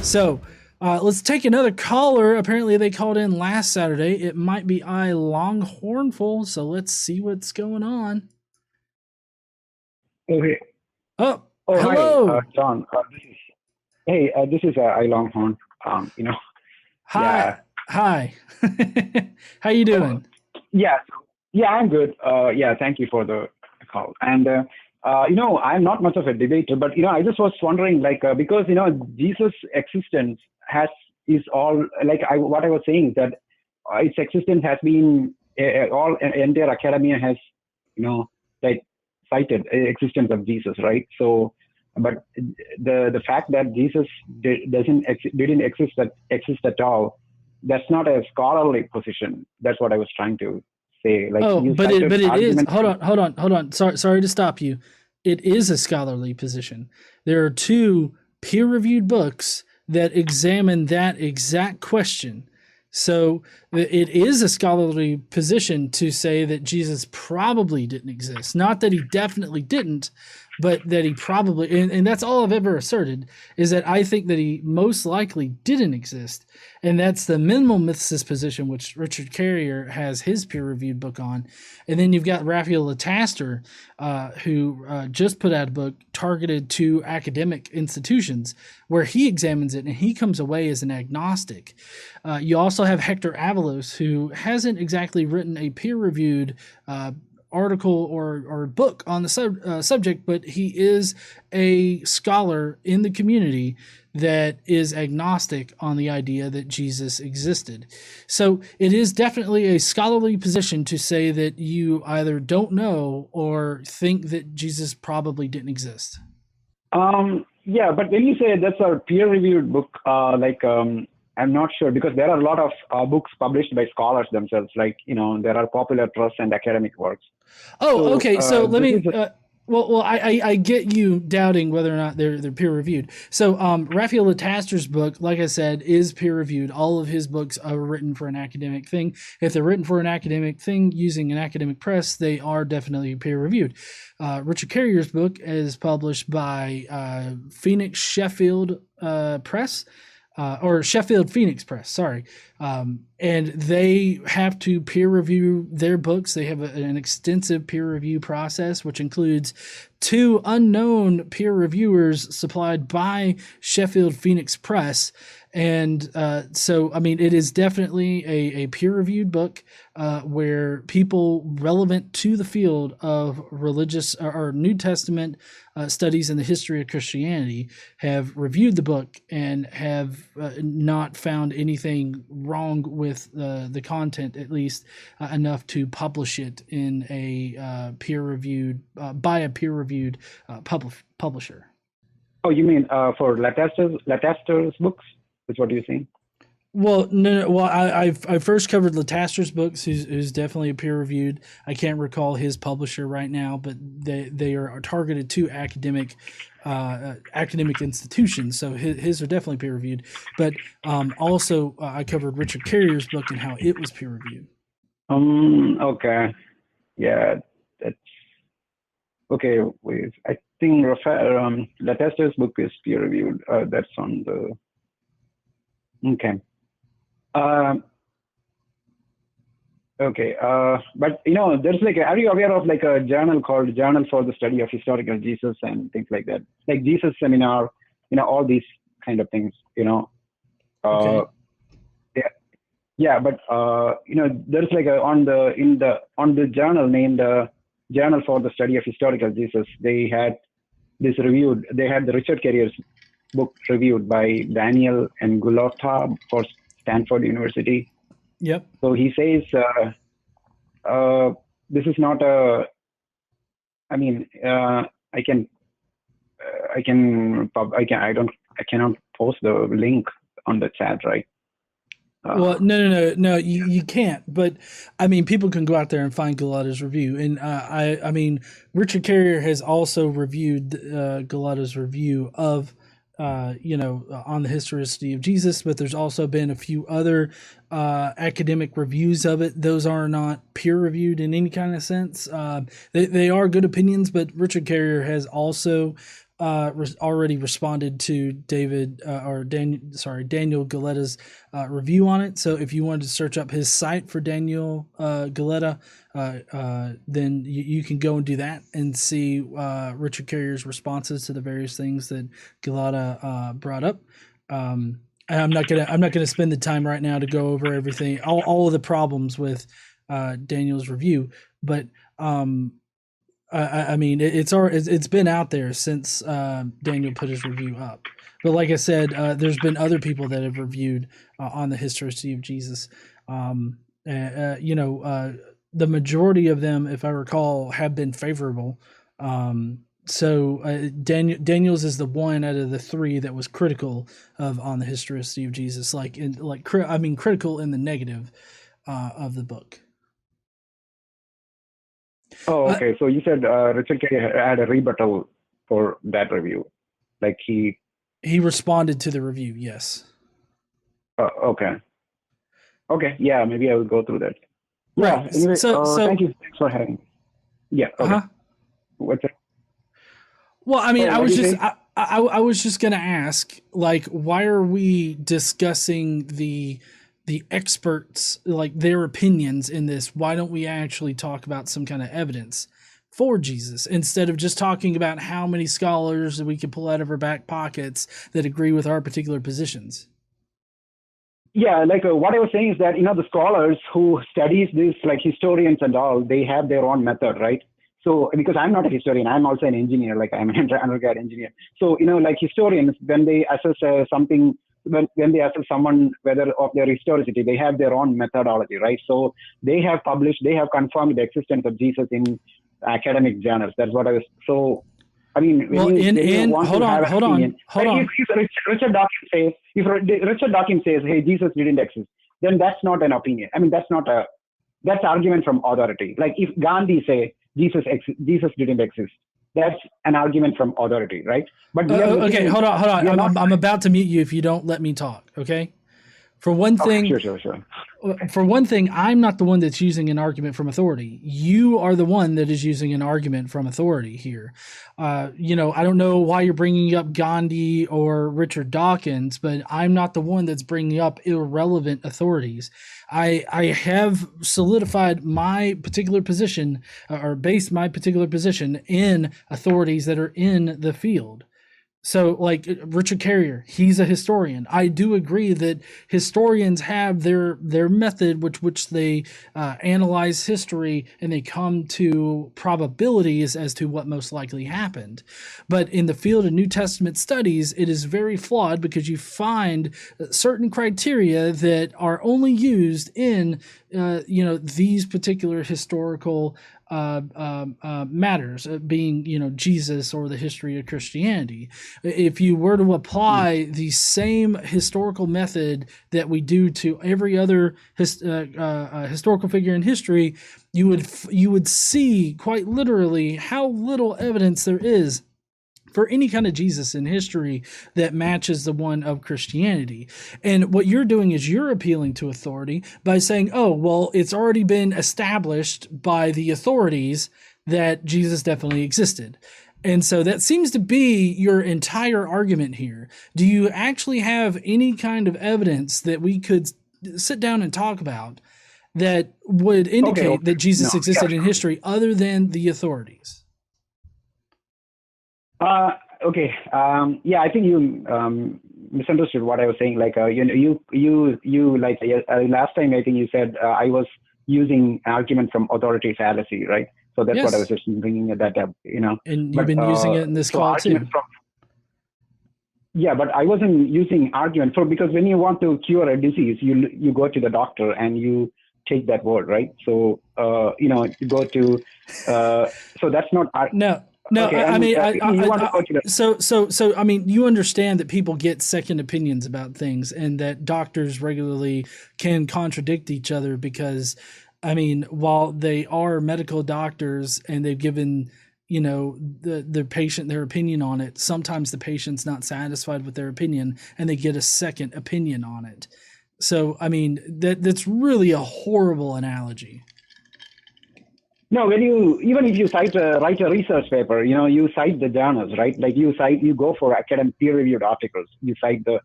So let's take another caller. Apparently, they called in last Saturday. It might be ILonghornful. So let's see what's going on. Okay. Oh, Oh, hi, hello. John. This is ILonghorn. Um, you know, Hi. yeah, Hi. How you oh, doing? yeah, yeah, I'm good. Yeah, thank you for the call. And I'm not much of a debater, but I just was wondering, like, because Jesus' existence has is all like what I was saying that its existence has been all entire academia has, like cited existence of Jesus, right? So, but the fact that Jesus didn't exist at all, that's not a scholarly position. That's what I was trying to say. Like Oh, you but it cited but it is. arguments. Hold on. Sorry to stop you. It is a scholarly position. There are two peer-reviewed books that examine that exact question. So it is a scholarly position to say that Jesus probably didn't exist. Not that he definitely didn't, but that he probably, and that's all I've ever asserted, is that I think that he most likely didn't exist. And that's the minimal mythicist position, which Richard Carrier has his peer-reviewed book on. And then you've got Raphael Lataster, who just put out a book targeted to academic institutions, where he examines it and he comes away as an agnostic. You also have Hector Avalos, who hasn't exactly written a peer-reviewed article or book on the subject, but he is a scholar in the community that is agnostic on the idea that Jesus existed. So it is definitely a scholarly position to say that you either don't know or think that Jesus probably didn't exist. Yeah, but when you say that's a peer-reviewed book, I'm not sure because there are a lot of books published by scholars themselves. Like there are popular trust and academic works. Oh, So okay. So let this me. is I get you doubting whether or not they're peer reviewed. So Raphael Lataster's book, like I said, is peer reviewed. All of his books are written for an academic thing. If they're written for an academic thing using an academic press, they are definitely peer reviewed. Richard Carrier's book is published by Phoenix Sheffield Press. Or Sheffield Phoenix Press, sorry. And they have to peer review their books. They have an extensive peer review process, which includes two unknown peer reviewers supplied by Sheffield Phoenix Press. And so, I mean, it is definitely a peer reviewed book where people relevant to the field of religious or New Testament studies in the history of Christianity have reviewed the book and have not found anything wrong with the content, at least enough to publish it in a peer reviewed by a peer reviewed publisher. Oh, you mean for Lataster's books? Is what you're saying? Well, no. Well, I first covered Lataster's books, who's definitely a peer reviewed. I can't recall his publisher right now, but they are targeted to academic institutions. So his are definitely peer reviewed. But also I covered Richard Carrier's book and how it was peer reviewed. Okay. Yeah, that's okay. I think Lataster's book is peer reviewed. That's on the okay. Um, okay. But there's like, are you aware of like a journal called Journal for the Study of Historical Jesus and things like that? Like Jesus Seminar, all these kind of things. Uh, Okay. yeah, yeah. But there's like on the journal named Journal for the Study of Historical Jesus. They had this reviewed. They had the Richard Carrier's book reviewed by Daniel and Gulota for Stanford University. Yep. So he says this is not a. I mean, I cannot post the link on the chat, right? Well, no, you can't. But I mean, people can go out there and find Galata's review, and I mean, Richard Carrier has also reviewed Galata's review of, on the historicity of Jesus. But there's also been a few other academic reviews of it. Those are not peer reviewed in any kind of sense. They are good opinions, but Richard Carrier has also already responded to Daniel Galetta's review on it. So if you wanted to search up his site for Daniel Galetta, then you can go and do that and see Richard Carrier's responses to the various things that Galetta brought up. I'm not gonna spend the time right now to go over everything, all of the problems with Daniel's review, but I mean, it's been out there since Daniel put his review up. But like I said, there's been other people that have reviewed on the historicity of Jesus. The majority of them, if I recall, have been favorable. So Daniel's is the one out of the three that was critical on the historicity of Jesus, critical in the negative of the book. Oh, okay. So you said Richard Carrier had a rebuttal for that review, like he responded to the review. Yes. Okay. Okay. Yeah, maybe I will go through that. Right. Yeah. Anyway, so thank you. Thanks for having me. Yeah. Okay. What's that? Well, I mean, I was just going to ask, like, why are we discussing the experts, like their opinions in this? Why don't we actually talk about some kind of evidence for Jesus instead of just talking about how many scholars that we can pull out of our back pockets that agree with our particular positions? Yeah, like what I was saying is that, the scholars who studies this, like historians and all, they have their own method, right? So, because I'm not a historian, I'm also an engineer, like I'm an undergrad engineer. So, like historians, when they assess something, when they assess someone, whether of their historicity, they have their own methodology, right? So they have confirmed the existence of Jesus in academic journals. That's what I was, so, I mean, hold on. If Richard Dawkins says, hey, Jesus didn't exist, then that's not an opinion. I mean, that's argument from authority. Like if Gandhi say Jesus didn't exist, that's an argument from authority, right? But okay, hold on. I'm about to mute you if you don't let me talk. Okay. For one thing, sure. For one thing, I'm not the one that's using an argument from authority. You are the one that is using an argument from authority here. I don't know why you're bringing up Gandhi or Richard Dawkins, but I'm not the one that's bringing up irrelevant authorities. I have solidified my particular position or based my particular position in authorities that are in the field. So, like Richard Carrier, he's a historian. I do agree that historians have their method, which they analyze history and they come to probabilities as to what most likely happened. But in the field of New Testament studies, it is very flawed because you find certain criteria that are only used in these particular historical matters, being Jesus or the history of Christianity. If you were to apply the same historical method that we do to every other historical figure in history, you would see quite literally how little evidence there is for any kind of Jesus in history that matches the one of Christianity. And what you're doing is you're appealing to authority by saying, oh, well, it's already been established by the authorities that Jesus definitely existed. And so that seems to be your entire argument here. Do you actually have any kind of evidence that we could sit down and talk about that would indicate that Jesus existed in history other than the authorities? Okay. I think you misunderstood what I was saying. Like, you like last time I think you said I was using argument from authority fallacy, right? So that's what I was just bringing that up, And you've been using it in this call too. But I wasn't using argument because when you want to cure a disease, you go to the doctor and you take that word, right? So you go to so that's not No, okay, I mean, you understand that people get second opinions about things and that doctors regularly can contradict each other because, I mean, while they are medical doctors and they've given, the patient their opinion on it, sometimes the patient's not satisfied with their opinion and they get a second opinion on it. So, I mean, that's really a horrible analogy. No, when you even if you write a research paper, you cite the journals, right? Like you go for academic peer-reviewed articles. You cite the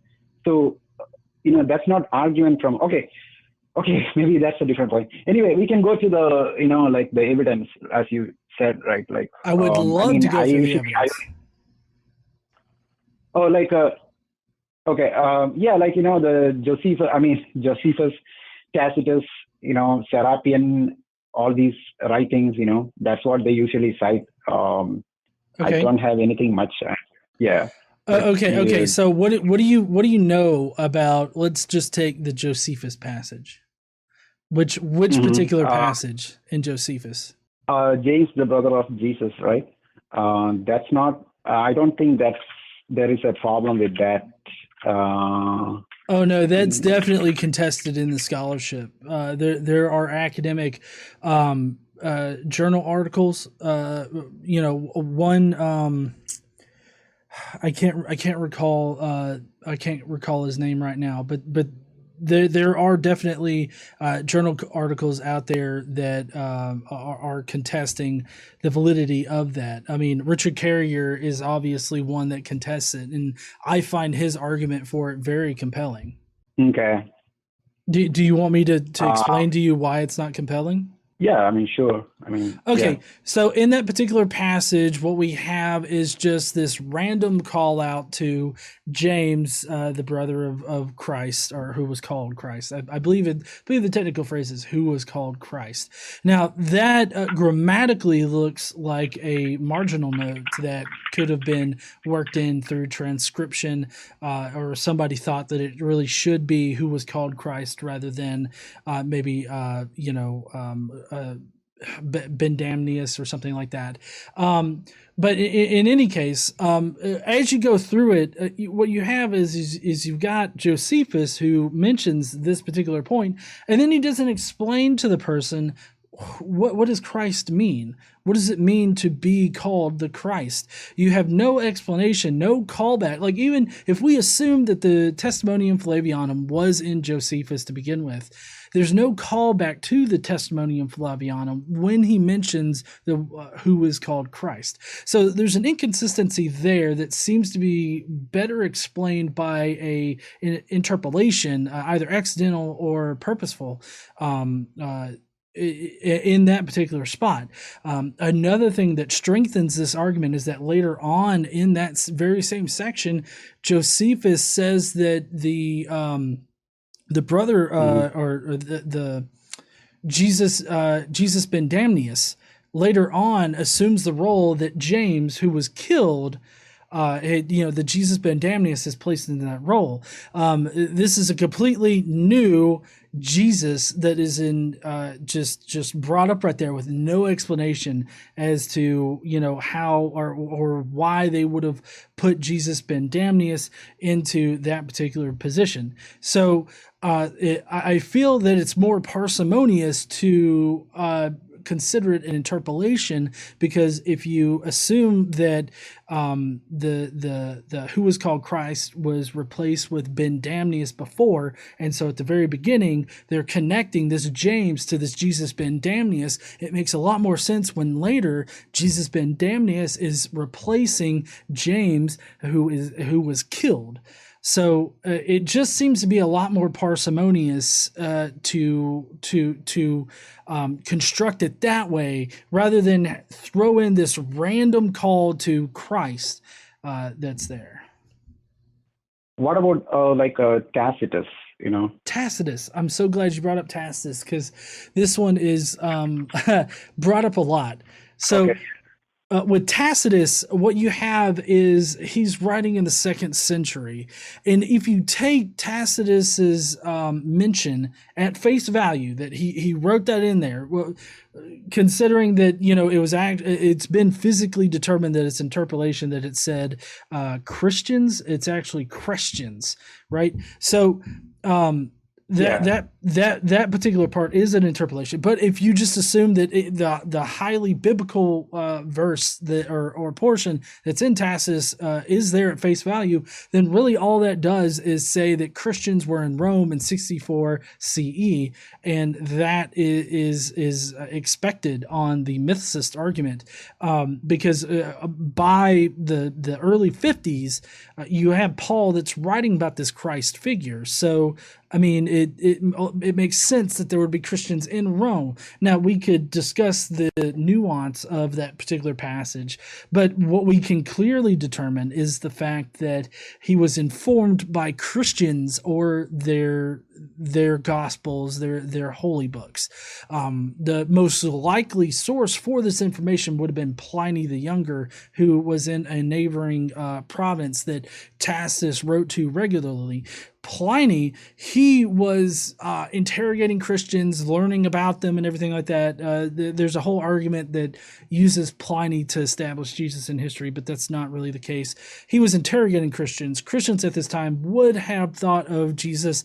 so that's not argument from okay, maybe that's a different point. Anyway, we can go to the like the evidence as you said, right? Like I would I love mean, to go through the evidence. oh like okay, yeah, like the Josephus, Tacitus, Serapion, all these writings, that's what they usually cite. I Okay. don't have anything much. Yeah, but Okay. So what do you know about? Let's just take the Josephus passage. Which mhm. particular passage in Josephus? James, the brother of Jesus, right? That's not. I don't think that there is a problem with that. Oh no, that's definitely contested in the scholarship. There are academic journal articles. One I can't recall his name right now, but there are definitely journal articles out there that are contesting the validity of that. I mean, Richard Carrier is obviously one that contests it, and I find his argument for it very compelling. Okay. Do you want me to Uh, explain to you why it's not compelling? yeah, I mean, sure. I mean, yeah. Okay, so in that particular passage, what we have is just this random call out to James, the brother of Christ, or who was called Christ. I believe the technical phrase is who was called Christ. Now that grammatically looks like a marginal note that could have been worked in through transcription, or somebody thought that it really should be who was called Christ rather than maybe Bendamnius or something like that. But in any case, as you go through it, what you have is you've got Josephus who mentions this particular point, and then he doesn't explain to the person what does Christ mean? What does it mean to be called the Christ? You have no explanation, no callback. Like, even if we assume that the Testimonium Flavianum was in Josephus to begin with, there's no callback to the Testimonium Flavianum when he mentions the who is called Christ. So there's an inconsistency there that seems to be better explained by an interpolation, either accidental or purposeful. In that particular spot. Another thing that strengthens this argument is that later on in that very same section, Josephus says that the brother Mhm. or the Jesus Bendamnius later on assumes the role that James, who was killed, the Jesus Bendamnius is placed in that role. This is a completely new Jesus that is in just brought up right there with no explanation as to how or why they would have put Jesus Bendamnius into that particular position. So I feel that it's more parsimonious to consider it an interpolation, because if you assume that the who was called Christ was replaced with Bendamnius before, and so at the very beginning they're connecting this James to this Jesus Bendamnius, it makes a lot more sense when later Jesus Bendamnius is replacing James, who was killed. So it just seems to be a lot more parsimonious to construct it that way, rather than throw in this random call to Christ that's there. What about Tacitus? Tacitus. I'm so glad you brought up Tacitus, because this one is brought up a lot. Okay. So with Tacitus, what you have is he's writing in the 2nd century, and if you take Tacitus's mention at face value that he wrote that in there, well, considering that it's been physically determined that it's interpolation, that it said Christians, it's actually Christians, right? So that Yeah. that that particular part is an interpolation. But if you just assume that the highly biblical verse that or portion that's in Tacitus is there at face value, then really all that does is say that Christians were in Rome in 64 CE, and that is expected on the mythicist argument, because by the early 50s, you have Paul that's writing about this Christ figure. So I mean, it makes sense that there would be Christians in Rome. Now, we could discuss the nuance of that particular passage, but what we can clearly determine is the fact that he was informed by Christians or their gospels, their holy books. The most likely source for this information would have been Pliny the Younger, who was in a neighboring province that Tacitus wrote to regularly. Pliny, he was interrogating Christians, learning about them and everything like that. There's a whole argument that uses Pliny to establish Jesus in history, but that's not really the case. He was interrogating Christians. Christians at this time would have thought of Jesus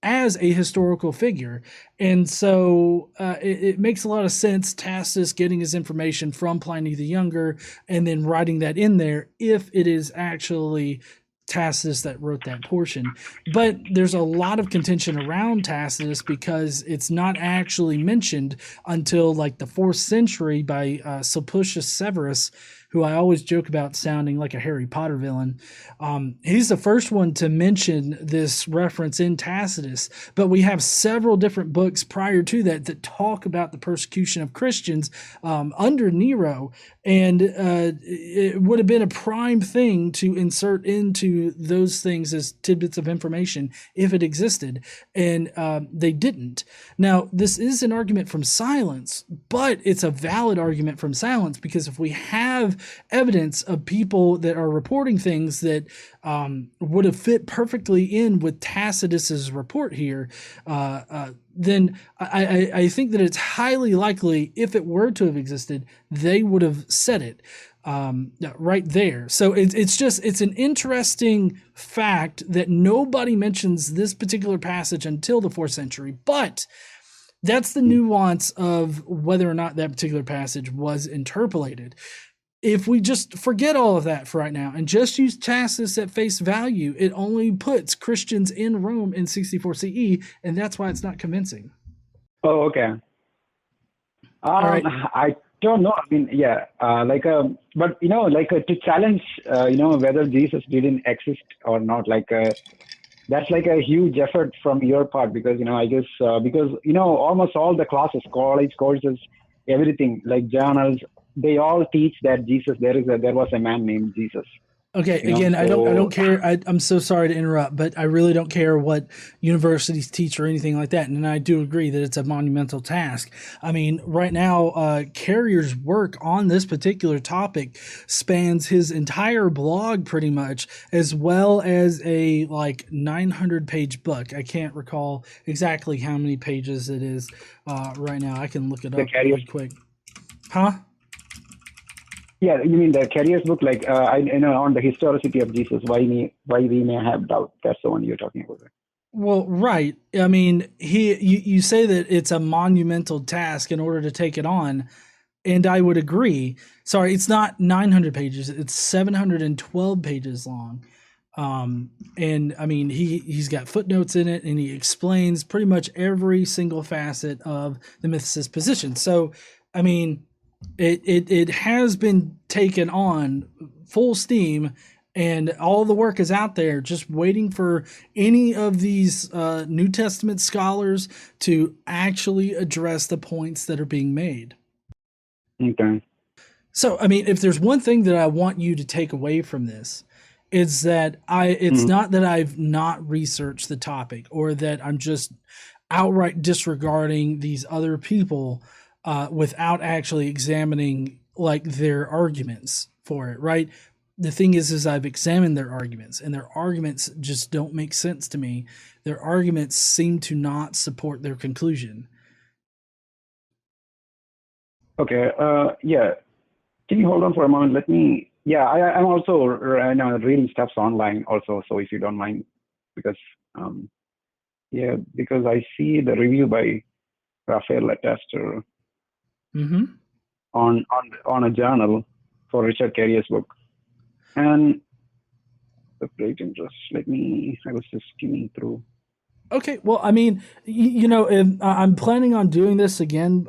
as a historical figure. And so it makes a lot of sense, Tacitus getting his information from Pliny the Younger and then writing that in there if it is actually Tacitus that wrote that portion. But there's a lot of contention around Tacitus because it's not actually mentioned until like the 4th century by Sulpicius Severus, who I always joke about sounding like a Harry Potter villain. He's the first one to mention this reference in Tacitus, but we have several different books prior to that that talk about the persecution of Christians under Nero, and it would have been a prime thing to insert into those things as tidbits of information if it existed, and they didn't. Now, this is an argument from silence, but it's a valid argument from silence because if we have evidence of people that are reporting things that would have fit perfectly in with Tacitus's report here, then I think that it's highly likely, if it were to have existed, they would have said it right there. So it's an interesting fact that nobody mentions this particular passage until the 4th century, but that's the nuance of whether or not that particular passage was interpolated. If we just forget all of that for right now and just use Tacitus at face value, it only puts Christians in Rome in 64 CE, and that's why it's not convincing. Oh, okay. All right. I don't know. I mean, yeah, but to challenge, whether Jesus didn't exist or not, that's like a huge effort from your part because, I guess, because, almost all the classes, college courses, everything, like journals, they all teach that there was a man named Jesus. Okay, again, I don't care. I'm so sorry to interrupt, but I really don't care what universities teach or anything like that. And I do agree that it's a monumental task. I mean, right now, Carrier's work on this particular topic spans his entire blog pretty much, as well as a 900-page book. I can't recall exactly how many pages it is right now. I can look it up really quick. Huh? Yeah, you mean the Carrier's book, on the historicity of Jesus, why we may have doubt. That's the one you're talking about. Well, right. I mean, you say that it's a monumental task in order to take it on, and I would agree. Sorry, it's not 900 pages; it's 712 pages long. And I mean, he's got footnotes in it, and he explains pretty much every single facet of the mythicist position. So, I mean, it has been taken on full steam, and all the work is out there just waiting for any of these New Testament scholars to actually address the points that are being made. Okay. So, I mean, if there's one thing that I want you to take away from this, it's that it's not that I've not researched the topic or that I'm just outright disregarding these other people without actually examining their arguments for it, right? The thing is I've examined their arguments, and their arguments just don't make sense to me. Their arguments seem to not support their conclusion. Okay. Yeah. Can you hold on for a moment? I'm also reading stuff online also. So if you don't mind, because Yeah, because I see the review by Raphael Lataster Mm-hmm. on a journal for Richard Carrier's book. And the great interest. I was just skimming through. Okay, well, I mean, I'm planning on doing this again.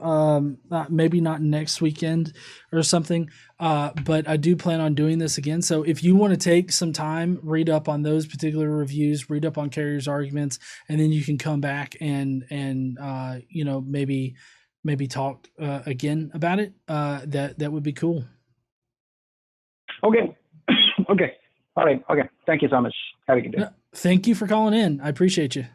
Maybe not next weekend or something, but I do plan on doing this again. So if you want to take some time, read up on those particular reviews, read up on Carrier's arguments, and then you can come back and maybe talk again about it. That would be cool. Okay. Okay. All right. Okay. Thank you so much. Have a good day. Thank you for calling in. I appreciate you.